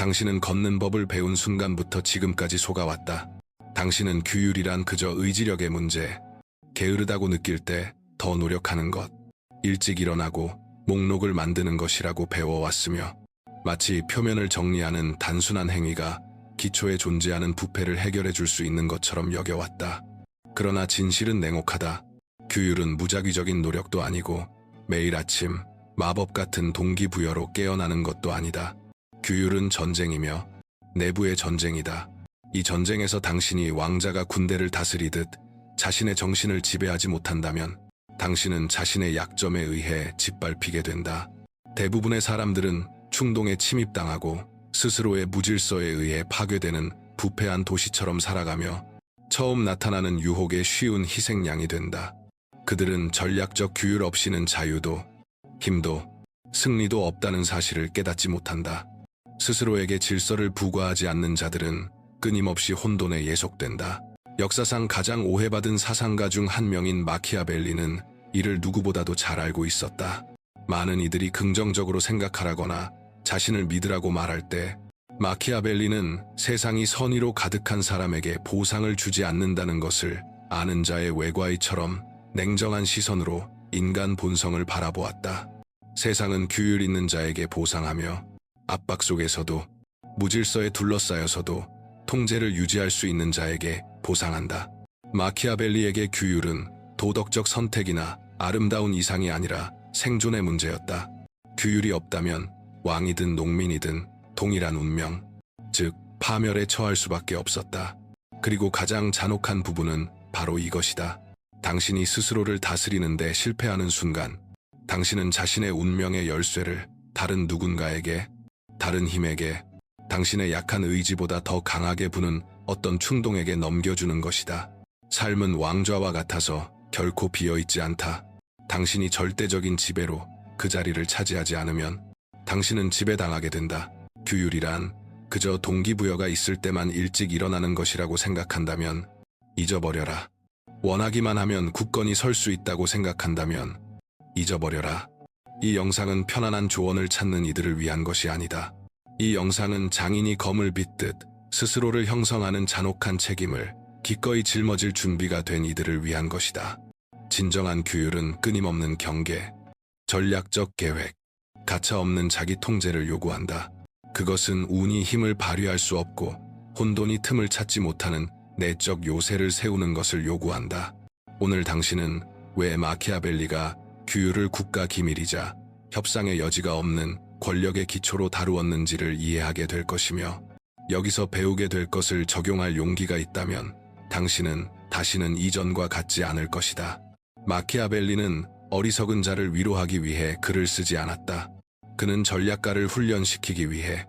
당신은 걷는 법을 배운 순간부터 지금까지 속아왔다. 당신은 규율이란 그저 의지력의 문제, 게으르다고 느낄 때 더 노력하는 것, 일찍 일어나고 목록을 만드는 것이라고 배워왔으며 마치 표면을 정리하는 단순한 행위가 기초에 존재하는 부패를 해결해 줄 수 있는 것처럼 여겨왔다. 그러나 진실은 냉혹하다. 규율은 무작위적인 노력도 아니고 매일 아침 마법 같은 동기부여로 깨어나는 것도 아니다. 규율은 전쟁이며 내부의 전쟁이다. 이 전쟁에서 당신이 왕자가 군대를 다스리듯 자신의 정신을 지배하지 못한다면 당신은 자신의 약점에 의해 짓밟히게 된다. 대부분의 사람들은 충동에 침입당하고 스스로의 무질서에 의해 파괴되는 부패한 도시처럼 살아가며 처음 나타나는 유혹에 쉬운 희생양이 된다. 그들은 전략적 규율 없이는 자유도, 힘도, 승리도 없다는 사실을 깨닫지 못한다. 스스로에게 질서를 부과하지 않는 자들은 끊임없이 혼돈에 예속된다. 역사상 가장 오해받은 사상가 중 한 명인 마키아벨리는 이를 누구보다도 잘 알고 있었다. 많은 이들이 긍정적으로 생각하라거나 자신을 믿으라고 말할 때 마키아벨리는 세상이 선의로 가득한 사람에게 보상을 주지 않는다는 것을 아는 자의 외과의처럼 냉정한 시선으로 인간 본성을 바라보았다. 세상은 규율 있는 자에게 보상하며 압박 속에서도 무질서에 둘러싸여서도 통제를 유지할 수 있는 자에게 보상한다. 마키아벨리에게 규율은 도덕적 선택이나 아름다운 이상이 아니라 생존의 문제였다. 규율이 없다면 왕이든 농민이든 동일한 운명, 즉 파멸에 처할 수밖에 없었다. 그리고 가장 잔혹한 부분은 바로 이것이다. 당신이 스스로를 다스리는 데 실패하는 순간 당신은 자신의 운명의 열쇠를 다른 누군가에게, 다른 힘에게, 당신의 약한 의지보다 더 강하게 부는 어떤 충동에게 넘겨주는 것이다. 삶은 왕좌와 같아서 결코 비어있지 않다. 당신이 절대적인 지배로 그 자리를 차지하지 않으면 당신은 지배당하게 된다. 규율이란 그저 동기부여가 있을 때만 일찍 일어나는 것이라고 생각한다면 잊어버려라. 원하기만 하면 굳건히 설 수 있다고 생각한다면 잊어버려라. 이 영상은 편안한 조언을 찾는 이들을 위한 것이 아니다. 이 영상은 장인이 검을 빗듯 스스로를 형성하는 잔혹한 책임을 기꺼이 짊어질 준비가 된 이들을 위한 것이다. 진정한 규율은 끊임없는 경계, 전략적 계획, 가차없는 자기 통제를 요구한다. 그것은 운이 힘을 발휘할 수 없고 혼돈이 틈을 찾지 못하는 내적 요새를 세우는 것을 요구한다. 오늘 당신은 왜 마키아벨리가 규율을 국가 기밀이자 협상의 여지가 없는 권력의 기초로 다루었는지를 이해하게 될 것이며 여기서 배우게 될 것을 적용할 용기가 있다면 당신은 다시는 이전과 같지 않을 것이다. 마키아벨리는 어리석은 자를 위로하기 위해 글을 쓰지 않았다. 그는 전략가를 훈련시키기 위해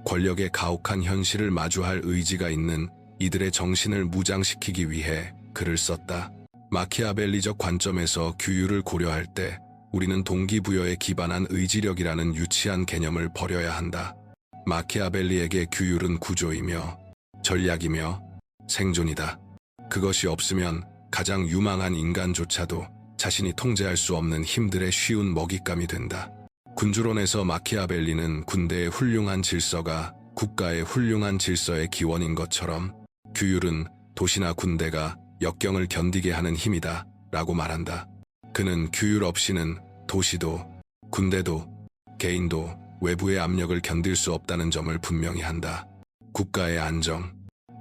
권력의 가혹한 현실을 마주할 의지가 있는 이들의 정신을 무장시키기 위해 글을 썼다. 마키아벨리적 관점에서 규율을 고려할 때 우리는 동기부여에 기반한 의지력이라는 유치한 개념을 버려야 한다. 마키아벨리에게 규율은 구조이며 전략이며 생존이다. 그것이 없으면 가장 유망한 인간조차도 자신이 통제할 수 없는 힘들의 쉬운 먹잇감이 된다. 군주론에서 마키아벨리는 군대의 훌륭한 질서가 국가의 훌륭한 질서의 기원인 것처럼 규율은 도시나 군대가 역경을 견디게 하는 힘이다 라고 말한다. 그는 규율 없이는 도시도, 군대도, 개인도 외부의 압력을 견딜 수 없다는 점을 분명히 한다. 국가의 안정,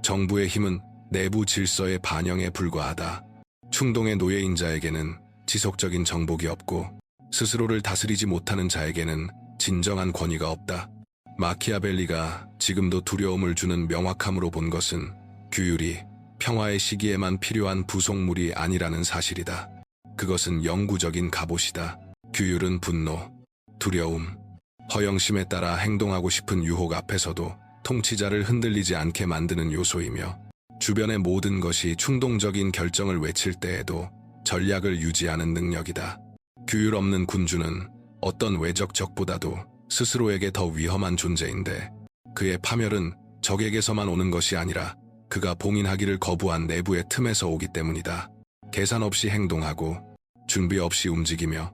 정부의 힘은 내부 질서의 반영에 불과하다. 충동의 노예인 자에게는 지속적인 정복이 없고 스스로를 다스리지 못하는 자에게는 진정한 권위가 없다. 마키아벨리가 지금도 두려움을 주는 명확함으로 본 것은 규율이 평화의 시기에만 필요한 부속물이 아니라는 사실이다. 그것은 영구적인 갑옷이다. 규율은 분노, 두려움, 허영심에 따라 행동하고 싶은 유혹 앞에서도 통치자를 흔들리지 않게 만드는 요소이며 주변의 모든 것이 충동적인 결정을 외칠 때에도 전략을 유지하는 능력이다. 규율 없는 군주는 어떤 외적 적보다도 스스로에게 더 위험한 존재인데 그의 파멸은 적에게서만 오는 것이 아니라 그가 봉인하기를 거부한 내부의 틈에서 오기 때문이다. 계산 없이 행동하고 준비 없이 움직이며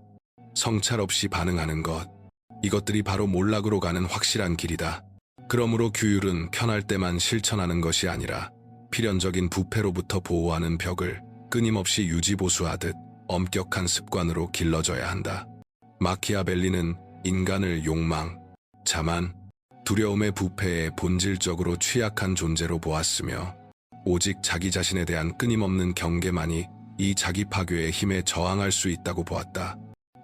성찰 없이 반응하는 것, 이것들이 바로 몰락으로 가는 확실한 길이다. 그러므로 규율은 편할 때만 실천하는 것이 아니라 필연적인 부패로부터 보호하는 벽을 끊임없이 유지보수하듯 엄격한 습관으로 길러져야 한다. 마키아벨리는 인간을 욕망, 자만, 두려움의 부패에 본질적으로 취약한 존재로 보았으며 오직 자기 자신에 대한 끊임없는 경계만이 이 자기 파괴의 힘에 저항할 수 있다고 보았다.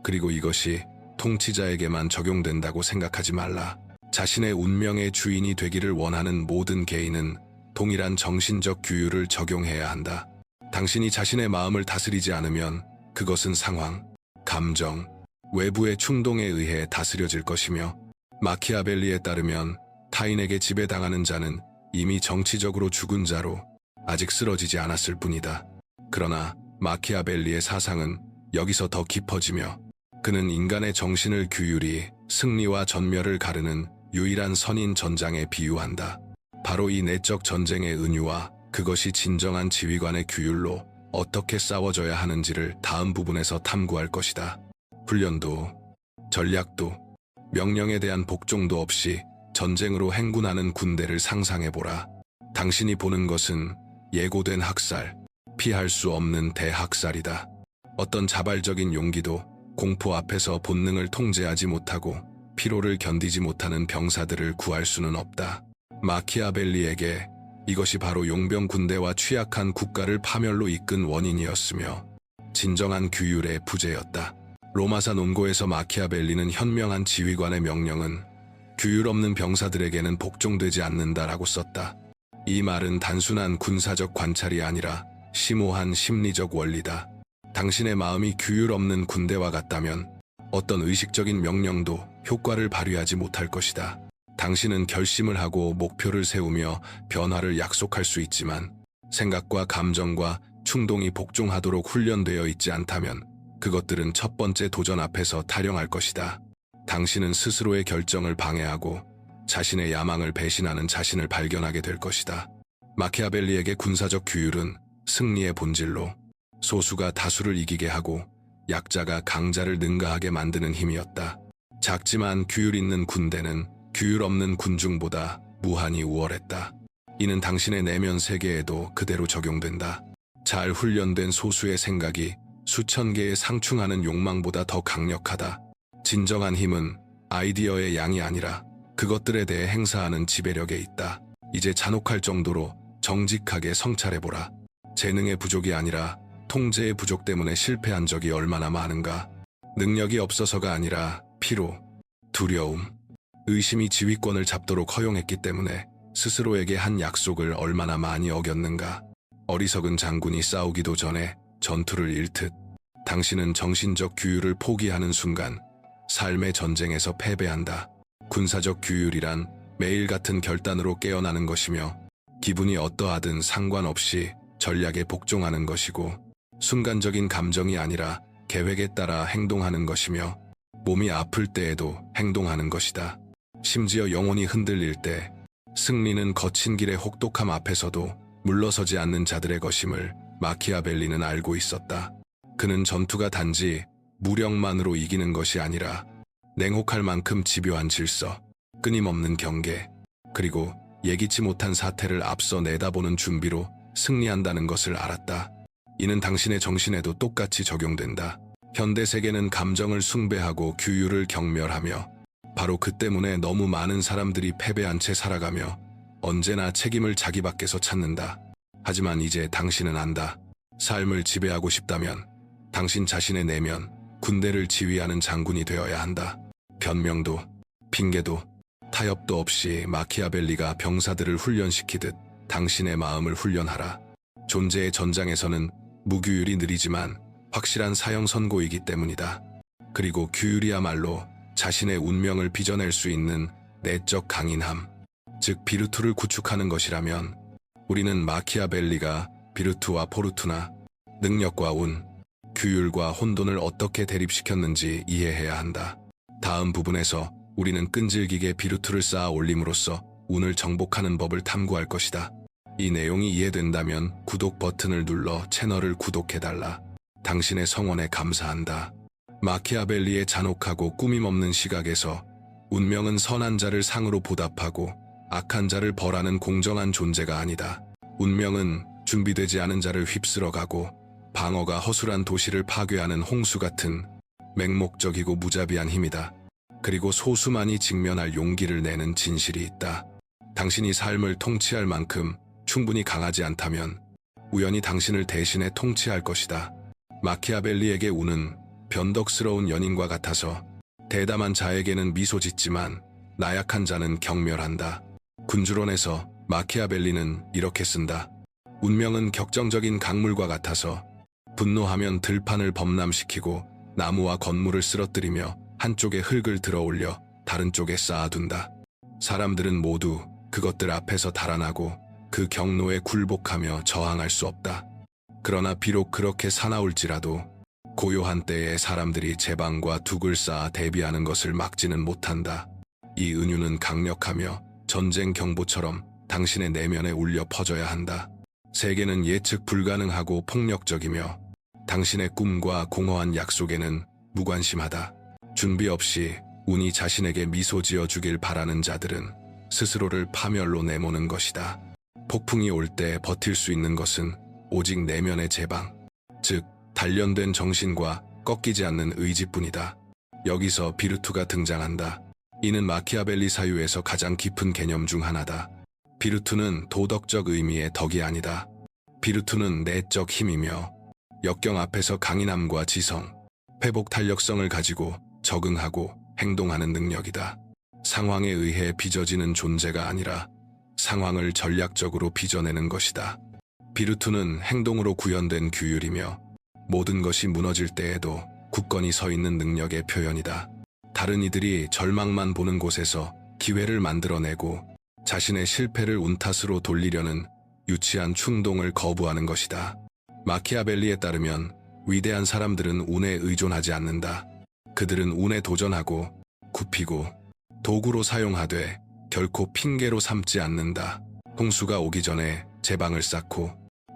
그리고 이것이 통치자에게만 적용된다고 생각하지 말라. 자신의 운명의 주인이 되기를 원하는 모든 개인은 동일한 정신적 규율을 적용해야 한다. 당신이 자신의 마음을 다스리지 않으면 그것은 상황, 감정, 외부의 충동에 의해 다스려질 것이며 마키아벨리에 따르면 타인에게 지배당하는 자는 이미 정치적으로 죽은 자로 아직 쓰러지지 않았을 뿐이다. 그러나 마키아벨리의 사상은 여기서 더 깊어지며 그는 인간의 정신을 규율이 승리와 전멸을 가르는 유일한 선인 전장에 비유한다. 바로 이 내적 전쟁의 은유와 그것이 진정한 지휘관의 규율로 어떻게 싸워져야 하는지를 다음 부분에서 탐구할 것이다. 훈련도, 전략도, 명령에 대한 복종도 없이 전쟁으로 행군하는 군대를 상상해보라. 당신이 보는 것은 예고된 학살, 피할 수 없는 대학살이다. 어떤 자발적인 용기도 공포 앞에서 본능을 통제하지 못하고 피로를 견디지 못하는 병사들을 구할 수는 없다. 마키아벨리에게 이것이 바로 용병 군대와 취약한 국가를 파멸로 이끈 원인이었으며 진정한 규율의 부재였다. 로마사 논고에서 마키아벨리는 현명한 지휘관의 명령은 규율 없는 병사들에게는 복종되지 않는다라고 썼다. 이 말은 단순한 군사적 관찰이 아니라 심오한 심리적 원리다. 당신의 마음이 규율 없는 군대와 같다면 어떤 의식적인 명령도 효과를 발휘하지 못할 것이다. 당신은 결심을 하고 목표를 세우며 변화를 약속할 수 있지만 생각과 감정과 충동이 복종하도록 훈련되어 있지 않다면 그것들은 첫 번째 도전 앞에서 탈영할 것이다. 당신은 스스로의 결정을 방해하고 자신의 야망을 배신하는 자신을 발견하게 될 것이다. 마키아벨리에게 군사적 규율은 승리의 본질로 소수가 다수를 이기게 하고 약자가 강자를 능가하게 만드는 힘이었다. 작지만 규율 있는 군대는 규율 없는 군중보다 무한히 우월했다. 이는 당신의 내면 세계에도 그대로 적용된다. 잘 훈련된 소수의 생각이 수천 개의 상충하는 욕망보다 더 강력하다. 진정한 힘은 아이디어의 양이 아니라 그것들에 대해 행사하는 지배력에 있다. 이제 잔혹할 정도로 정직하게 성찰해보라. 재능의 부족이 아니라 통제의 부족 때문에 실패한 적이 얼마나 많은가. 능력이 없어서가 아니라 피로, 두려움, 의심이 지휘권을 잡도록 허용했기 때문에 스스로에게 한 약속을 얼마나 많이 어겼는가. 어리석은 장군이 싸우기도 전에 전투를 잃듯 당신은 정신적 규율을 포기하는 순간 삶의 전쟁에서 패배한다. 군사적 규율이란 매일 같은 결단으로 깨어나는 것이며 기분이 어떠하든 상관없이 전략에 복종하는 것이고 순간적인 감정이 아니라 계획에 따라 행동하는 것이며 몸이 아플 때에도 행동하는 것이다. 심지어 영혼이 흔들릴 때 승리는 거친 길의 혹독함 앞에서도 물러서지 않는 자들의 것임을 마키아벨리는 알고 있었다. 그는 전투가 단지 무력만으로 이기는 것이 아니라 냉혹할 만큼 집요한 질서, 끊임없는 경계, 그리고 예기치 못한 사태를 앞서 내다보는 준비로 승리한다는 것을 알았다. 이는 당신의 정신에도 똑같이 적용된다. 현대 세계는 감정을 숭배하고 규율을 경멸하며 바로 그 때문에 너무 많은 사람들이 패배한 채 살아가며 언제나 책임을 자기 밖에서 찾는다. 하지만 이제 당신은 안다. 삶을 지배하고 싶다면 당신 자신의 내면, 군대를 지휘하는 장군이 되어야 한다. 변명도, 핑계도, 타협도 없이 마키아벨리가 병사들을 훈련시키듯 당신의 마음을 훈련하라. 존재의 전장에서는 무규율이 느리지만 확실한 사형 선고이기 때문이다. 그리고 규율이야말로 자신의 운명을 빚어낼 수 있는 내적 강인함, 즉 비르투를 구축하는 것이라면 우리는 마키아벨리가 비르투와 포르투나, 능력과 운, 규율과 혼돈을 어떻게 대립시켰는지 이해해야 한다. 다음 부분에서 우리는 끈질기게 비르투를 쌓아 올림으로써 운을 정복하는 법을 탐구할 것이다. 이 내용이 이해된다면 구독 버튼을 눌러 채널을 구독해달라. 당신의 성원에 감사한다. 마키아벨리의 잔혹하고 꾸밈없는 시각에서 운명은 선한 자를 상으로 보답하고 악한 자를 벌하는 공정한 존재가 아니다. 운명은 준비되지 않은 자를 휩쓸어가고 방어가 허술한 도시를 파괴하는 홍수 같은 맹목적이고 무자비한 힘이다. 그리고 소수만이 직면할 용기를 내는 진실이 있다. 당신이 삶을 통치할 만큼 충분히 강하지 않다면 우연히 당신을 대신해 통치할 것이다. 마키아벨리에게 운은 변덕스러운 연인과 같아서 대담한 자에게는 미소 짓지만 나약한 자는 경멸한다. 군주론에서 마키아벨리는 이렇게 쓴다. 운명은 격정적인 강물과 같아서 분노하면 들판을 범람시키고 나무와 건물을 쓰러뜨리며 한쪽에 흙을 들어올려 다른 쪽에 쌓아둔다. 사람들은 모두 그것들 앞에서 달아나고 그 경로에 굴복하며 저항할 수 없다. 그러나 비록 그렇게 사나울지라도 고요한 때에 사람들이 제방과 둑을 쌓아 대비하는 것을 막지는 못한다. 이 은유는 강력하며 전쟁 경보처럼 당신의 내면에 울려 퍼져야 한다. 세계는 예측 불가능하고 폭력적이며 당신의 꿈과 공허한 약속에는 무관심하다. 준비 없이 운이 자신에게 미소 지어주길 바라는 자들은 스스로를 파멸로 내모는 것이다. 폭풍이 올 때 버틸 수 있는 것은 오직 내면의 제방, 즉 단련된 정신과 꺾이지 않는 의지뿐이다. 여기서 비르투가 등장한다. 이는 마키아벨리 사유에서 가장 깊은 개념 중 하나다. 비르투는 도덕적 의미의 덕이 아니다. 비르투는 내적 힘이며 역경 앞에서 강인함과 지성, 회복 탄력성을 가지고 적응하고 행동하는 능력이다. 상황에 의해 빚어지는 존재가 아니라 상황을 전략적으로 빚어내는 것이다. 비르투는 행동으로 구현된 규율이며 모든 것이 무너질 때에도 굳건히 서 있는 능력의 표현이다. 다른 이들이 절망만 보는 곳에서 기회를 만들어내고 자신의 실패를 운탓으로 돌리려는 유치한 충동을 거부하는 것이다. 마키아벨리에 따르면 위대한 사람들은 운에 의존하지 않는다. 그들은 운에 도전하고 굽히고 도구로 사용하되 결코 핑계로 삼지 않는다. 홍수가 오기 전에 제방을 쌓고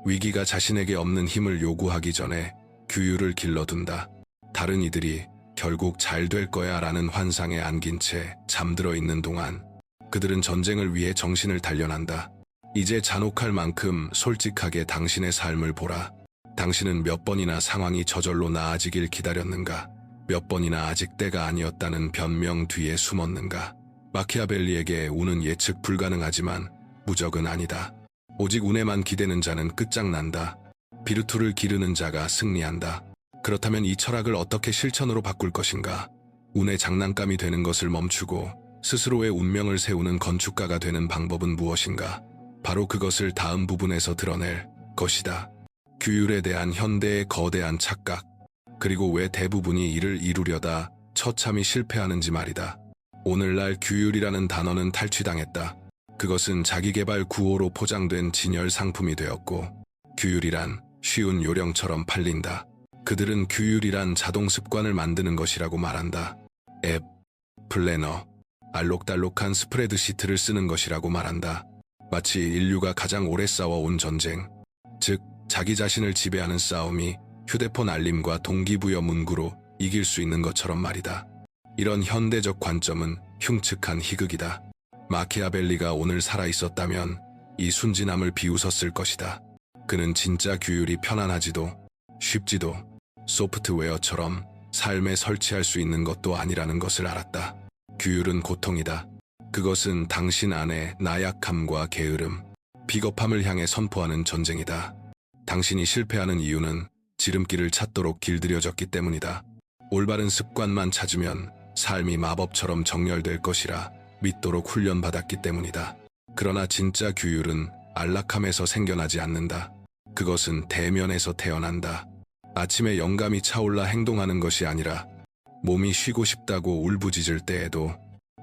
위기가 자신에게 없는 힘을 요구하기 전에 규율을 길러둔다. 다른 이들이 결국 잘 될 거야 라는 환상에 안긴 채 잠들어 있는 동안 그들은 전쟁을 위해 정신을 단련한다. 이제 잔혹할 만큼 솔직하게 당신의 삶을 보라. 당신은 몇 번이나 상황이 저절로 나아지길 기다렸는가? 몇 번이나 아직 때가 아니었다는 변명 뒤에 숨었는가? 마키아벨리에게 운은 예측 불가능하지만 무적은 아니다. 오직 운에만 기대는 자는 끝장난다. 비르투를 기르는 자가 승리한다. 그렇다면 이 철학을 어떻게 실천으로 바꿀 것인가? 운의 장난감이 되는 것을 멈추고 스스로의 운명을 세우는 건축가가 되는 방법은 무엇인가? 바로 그것을 다음 부분에서 드러낼 것이다. 규율에 대한 현대의 거대한 착각, 그리고 왜 대부분이 이를 이루려다 처참히 실패하는지 말이다. 오늘날 규율이라는 단어는 탈취당했다. 그것은 자기개발 구호로 포장된 진열 상품이 되었고 규율이란 쉬운 요령처럼 팔린다. 그들은 규율이란 자동 습관을 만드는 것이라고 말한다. 앱, 플래너, 알록달록한 스프레드시트를 쓰는 것이라고 말한다. 마치 인류가 가장 오래 싸워온 전쟁, 즉 자기 자신을 지배하는 싸움이 휴대폰 알림과 동기부여 문구로 이길 수 있는 것처럼 말이다. 이런 현대적 관점은 흉측한 희극이다. 마키아벨리가 오늘 살아있었다면 이 순진함을 비웃었을 것이다. 그는 진짜 규율이 편안하지도 쉽지도 소프트웨어처럼 삶에 설치할 수 있는 것도 아니라는 것을 알았다. 규율은 고통이다. 그것은 당신 안의 나약함과 게으름, 비겁함을 향해 선포하는 전쟁이다. 당신이 실패하는 이유는 지름길을 찾도록 길들여졌기 때문이다. 올바른 습관만 찾으면 삶이 마법처럼 정렬될 것이라 믿도록 훈련받았기 때문이다. 그러나 진짜 규율은 안락함에서 생겨나지 않는다. 그것은 대면에서 태어난다. 아침에 영감이 차올라 행동하는 것이 아니라 몸이 쉬고 싶다고 울부짖을 때에도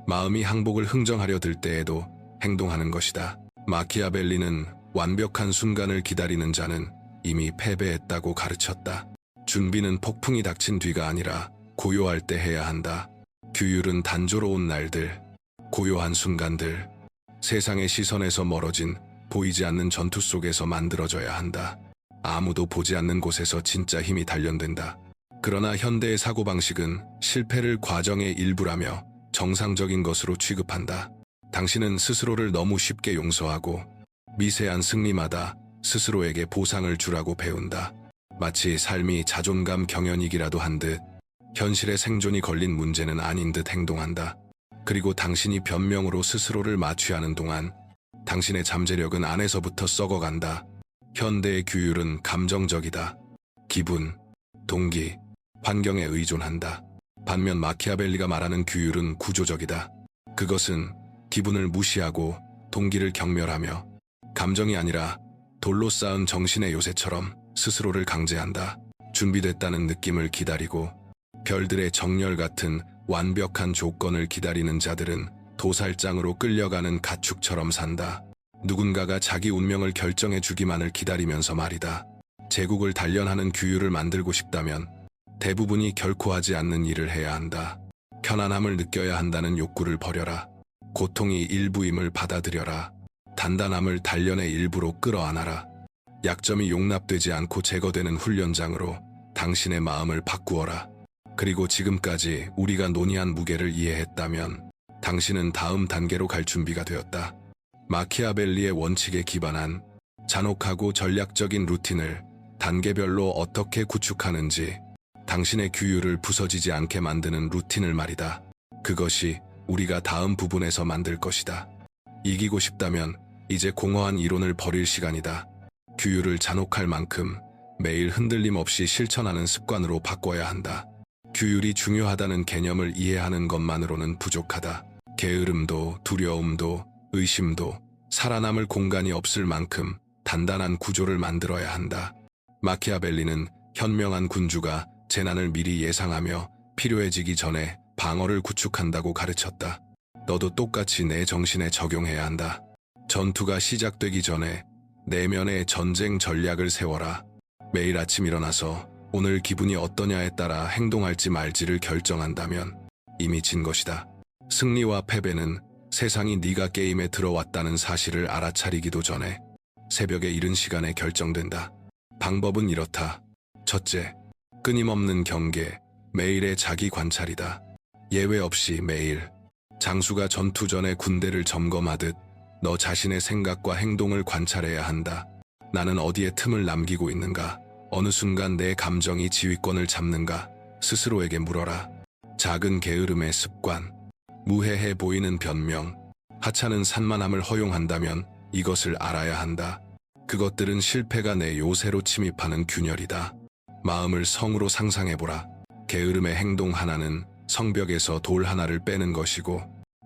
마음이 항복을 흥정하려 들 때에도 행동하는 것이다. 마키아벨리는 완벽한 순간을 기다리는 자는 이미 패배했다고 가르쳤다. 준비는 폭풍이 닥친 뒤가 아니라 고요할 때 해야 한다. 규율은 단조로운 날들, 고요한 순간들, 세상의 시선에서 멀어진 보이지 않는 전투 속에서 만들어져야 한다. 아무도 보지 않는 곳에서 진짜 힘이 단련된다. 그러나 현대의 사고방식은 실패를 과정의 일부라며 정상적인 것으로 취급한다. 당신은 스스로를 너무 쉽게 용서하고 미세한 승리마다 스스로에게 보상을 주라고 배운다. 마치 삶이 자존감 경연이기라도 한 듯 현실의 생존이 걸린 문제는 아닌 듯 행동한다. 그리고 당신이 변명으로 스스로를 마취하는 동안 당신의 잠재력은 안에서부터 썩어간다. 현대의 규율은 감정적이다. 기분, 동기, 환경에 의존한다. 반면 마키아벨리가 말하는 규율은 구조적이다. 그것은 기분을 무시하고 동기를 경멸하며 감정이 아니라 돌로 쌓은 정신의 요새처럼 스스로를 강제한다. 준비됐다는 느낌을 기다리고 별들의 정렬 같은 완벽한 조건을 기다리는 자들은 도살장으로 끌려가는 가축처럼 산다. 누군가가 자기 운명을 결정해 주기만을 기다리면서 말이다. 제국을 단련하는 규율을 만들고 싶다면 대부분이 결코 하지 않는 일을 해야 한다. 편안함을 느껴야 한다는 욕구를 버려라. 고통이 일부임을 받아들여라. 단단함을 단련의 일부로 끌어안아라. 약점이 용납되지 않고 제거되는 훈련장으로 당신의 마음을 바꾸어라. 그리고 지금까지 우리가 논의한 무게를 이해했다면 당신은 다음 단계로 갈 준비가 되었다. 마키아벨리의 원칙에 기반한 잔혹하고 전략적인 루틴을 단계별로 어떻게 구축하는지, 당신의 규율을 부서지지 않게 만드는 루틴을 말이다. 그것이 우리가 다음 부분에서 만들 것이다. 이기고 싶다면 이제 공허한 이론을 버릴 시간이다. 규율을 잔혹할 만큼 매일 흔들림 없이 실천하는 습관으로 바꿔야 한다. 규율이 중요하다는 개념을 이해하는 것만으로는 부족하다. 게으름도 두려움도 의심도 살아남을 공간이 없을 만큼 단단한 구조를 만들어야 한다. 마키아벨리는 현명한 군주가 재난을 미리 예상하며 필요해지기 전에 방어를 구축한다고 가르쳤다. 너도 똑같이 내 정신에 적용해야 한다. 전투가 시작되기 전에 내면의 전쟁 전략을 세워라. 매일 아침 일어나서 오늘 기분이 어떠냐에 따라 행동할지 말지를 결정한다면 이미 진 것이다. 승리와 패배는 세상이 네가 게임에 들어왔다는 사실을 알아차리기도 전에 새벽에 이른 시간에 결정된다. 방법은 이렇다. 첫째, 끊임없는 경계, 매일의 자기 관찰이다. 예외 없이 매일. 장수가 전투 전에 군대를 점검하듯 너 자신의 생각과 행동을 관찰해야 한다. 나는 어디에 틈을 남기고 있는가? 어느 순간 내 감정이 지휘권을 잡는가? 스스로에게 물어라. 작은 게으름의 습관, 무해해 보이는 변명, 하찮은 산만함을 허용한다면 이것을 알아야 한다. 그것들은 실패가 내 요새로 침입하는 균열이다. 마음을 성으로 상상해보라. 게으름의 행동 하나는 성벽에서 돌 하나를 빼는 것이고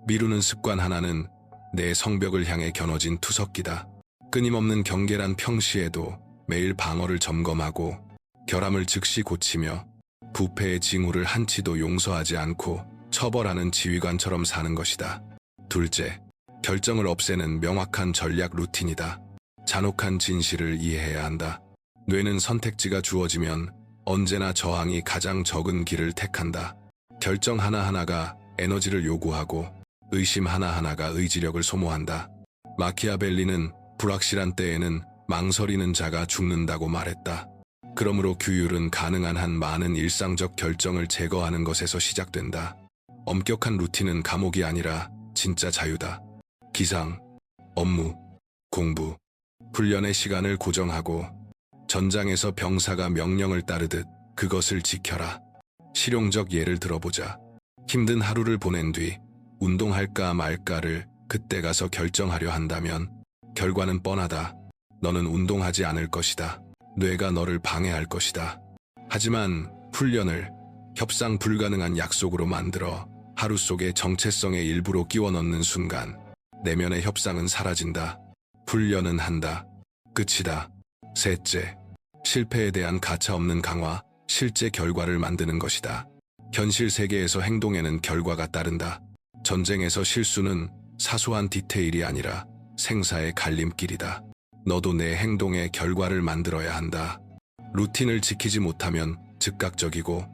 미루는 습관 하나는 내 성벽을 향해 겨눠진 투석기다. 끊임없는 경계란 평시에도 매일 방어를 점검하고 결함을 즉시 고치며 부패의 징후를 한치도 용서하지 않고 처벌하는 지휘관처럼 사는 것이다. 둘째, 결정을 없애는 명확한 전략 루틴이다. 잔혹한 진실을 이해해야 한다. 뇌는 선택지가 주어지면 언제나 저항이 가장 적은 길을 택한다. 결정 하나하나가 에너지를 요구하고 의심 하나하나가 의지력을 소모한다. 마키아벨리는 불확실한 때에는 망설이는 자가 죽는다고 말했다. 그러므로 규율은 가능한 한 많은 일상적 결정을 제거하는 것에서 시작된다. 엄격한 루틴은 감옥이 아니라 진짜 자유다. 기상, 업무, 공부, 훈련의 시간을 고정하고 전장에서 병사가 명령을 따르듯 그것을 지켜라. 실용적 예를 들어보자. 힘든 하루를 보낸 뒤 운동할까 말까를 그때 가서 결정하려 한다면 결과는 뻔하다. 너는 운동하지 않을 것이다. 뇌가 너를 방해할 것이다. 하지만 훈련을 협상 불가능한 약속으로 만들어 하루 속에 정체성의 일부로 끼워 넣는 순간 내면의 협상은 사라진다. 훈련은 한다. 끝이다. 셋째, 실패에 대한 가차없는 강화, 실제 결과를 만드는 것이다. 현실 세계에서 행동에는 결과가 따른다. 전쟁에서 실수는 사소한 디테일이 아니라 생사의 갈림길이다. 너도 내 행동의 결과를 만들어야 한다. 루틴을 지키지 못하면 즉각적이고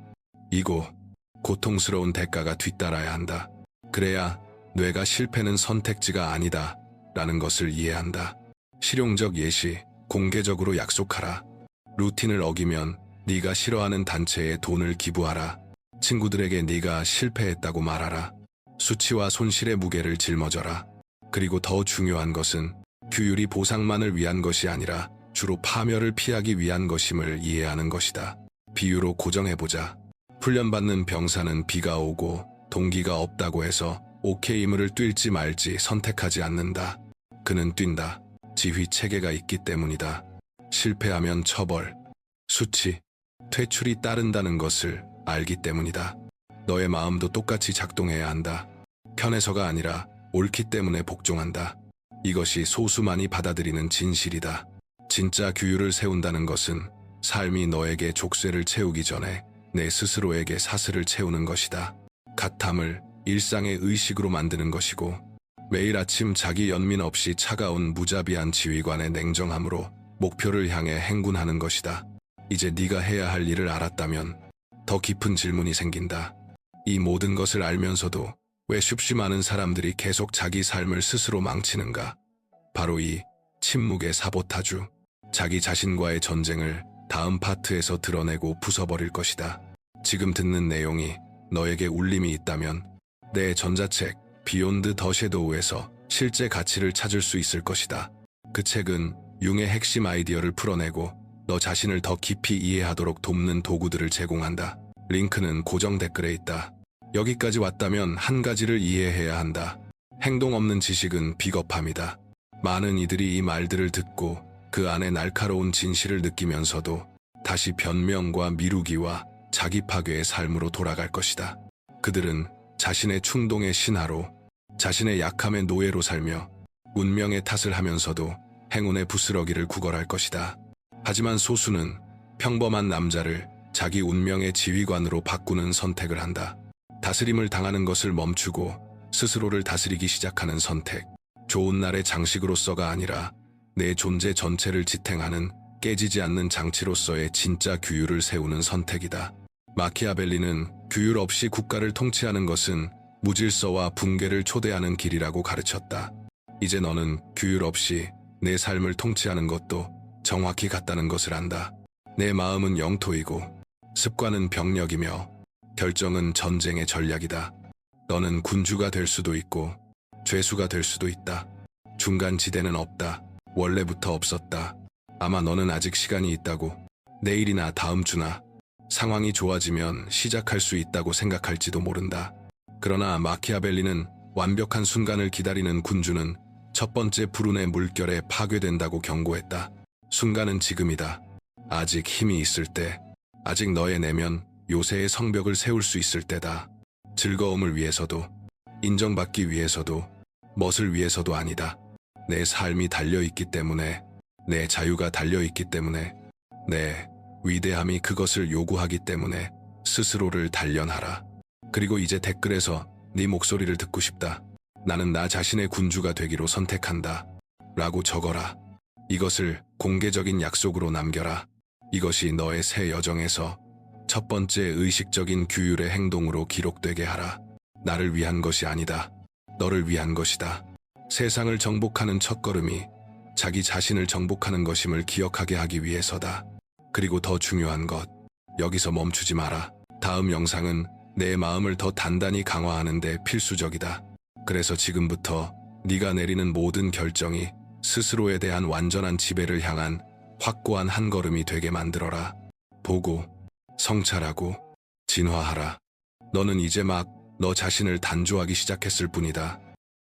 이고 고통스러운 대가가 뒤따라야 한다. 그래야 뇌가 실패는 선택지가 아니다 라는 것을 이해한다. 실용적 예시, 공개적으로 약속하라. 루틴을 어기면 네가 싫어하는 단체에 돈을 기부하라. 친구들에게 네가 실패했다고 말하라. 수치와 손실의 무게를 짊어져라. 그리고 더 중요한 것은 규율이 보상만을 위한 것이 아니라 주로 파멸을 피하기 위한 것임을 이해하는 것이다. 비유로 고정해보자. 훈련받는 병사는 비가 오고 동기가 없다고 해서 오케이임을 뛸지 말지 선택하지 않는다. 그는 뛴다. 지휘 체계가 있기 때문이다. 실패하면 처벌, 수치, 퇴출이 따른다는 것을 알기 때문이다. 너의 마음도 똑같이 작동해야 한다. 편해서가 아니라 옳기 때문에 복종한다. 이것이 소수만이 받아들이는 진실이다. 진짜 규율을 세운다는 것은 삶이 너에게 족쇄를 채우기 전에 내 스스로에게 사슬을 채우는 것이다. 가탐을 일상의 의식으로 만드는 것이고, 매일 아침 자기 연민 없이 차가운 무자비한 지휘관의 냉정함으로 목표를 향해 행군하는 것이다. 이제 네가 해야 할 일을 알았다면 더 깊은 질문이 생긴다. 이 모든 것을 알면서도 왜 쉽지 많은 사람들이 계속 자기 삶을 스스로 망치는가? 바로 이 침묵의 사보타주, 자기 자신과의 전쟁을 다음 파트에서 드러내고 부숴버릴 것이다. 지금 듣는 내용이 너에게 울림이 있다면 내 전자책 비욘드 더 섀도우에서 실제 가치를 찾을 수 있을 것이다. 그 책은 융의 핵심 아이디어를 풀어내고 너 자신을 더 깊이 이해하도록 돕는 도구들을 제공한다. 링크는 고정 댓글에 있다. 여기까지 왔다면 한 가지를 이해해야 한다. 행동 없는 지식은 비겁함이다. 많은 이들이 이 말들을 듣고 그 안에 날카로운 진실을 느끼면서도 다시 변명과 미루기와 자기 파괴의 삶으로 돌아갈 것이다. 그들은 자신의 충동의 신하로, 자신의 약함의 노예로 살며 운명의 탓을 하면서도 행운의 부스러기를 구걸할 것이다. 하지만 소수는 평범한 남자를 자기 운명의 지휘관으로 바꾸는 선택을 한다. 다스림을 당하는 것을 멈추고 스스로를 다스리기 시작하는 선택. 좋은 날의 장식으로서가 아니라 내 존재 전체를 지탱하는 깨지지 않는 장치로서의 진짜 규율을 세우는 선택이다. 마키아벨리는 규율 없이 국가를 통치하는 것은 무질서와 붕괴를 초대하는 길이라고 가르쳤다. 이제 너는 규율 없이 내 삶을 통치하는 것도 정확히 같다는 것을 안다. 내 마음은 영토이고 습관은 병력이며 결정은 전쟁의 전략이다. 너는 군주가 될 수도 있고 죄수가 될 수도 있다. 중간 지대는 없다. 원래부터 없었다. 아마 너는 아직 시간이 있다고, 내일이나 다음 주나 상황이 좋아지면 시작할 수 있다고 생각할지도 모른다. 그러나 마키아벨리는 완벽한 순간을 기다리는 군주는 첫 번째 불운의 물결에 파괴된다고 경고했다. 순간은 지금이다. 아직 힘이 있을 때, 아직 너의 내면 요새의 성벽을 세울 수 있을 때다. 즐거움을 위해서도, 인정받기 위해서도, 멋을 위해서도 아니다. 내 삶이 달려있기 때문에, 내 자유가 달려있기 때문에, 내 위대함이 그것을 요구하기 때문에 스스로를 단련하라. 그리고 이제 댓글에서 네 목소리를 듣고 싶다. 나는 나 자신의 군주가 되기로 선택한다. 라고 적어라. 이것을 공개적인 약속으로 남겨라. 이것이 너의 새 여정에서 첫 번째 의식적인 규율의 행동으로 기록되게 하라. 나를 위한 것이 아니다. 너를 위한 것이다. 세상을 정복하는 첫걸음이 자기 자신을 정복하는 것임을 기억하게 하기 위해서다. 그리고 더 중요한 것, 여기서 멈추지 마라. 다음 영상은 내 마음을 더 단단히 강화하는 데 필수적이다. 그래서 지금부터 네가 내리는 모든 결정이 스스로에 대한 완전한 지배를 향한 확고한 한 걸음이 되게 만들어라. 보고, 성찰하고, 진화하라. 너는 이제 막 너 자신을 단조하기 시작했을 뿐이다.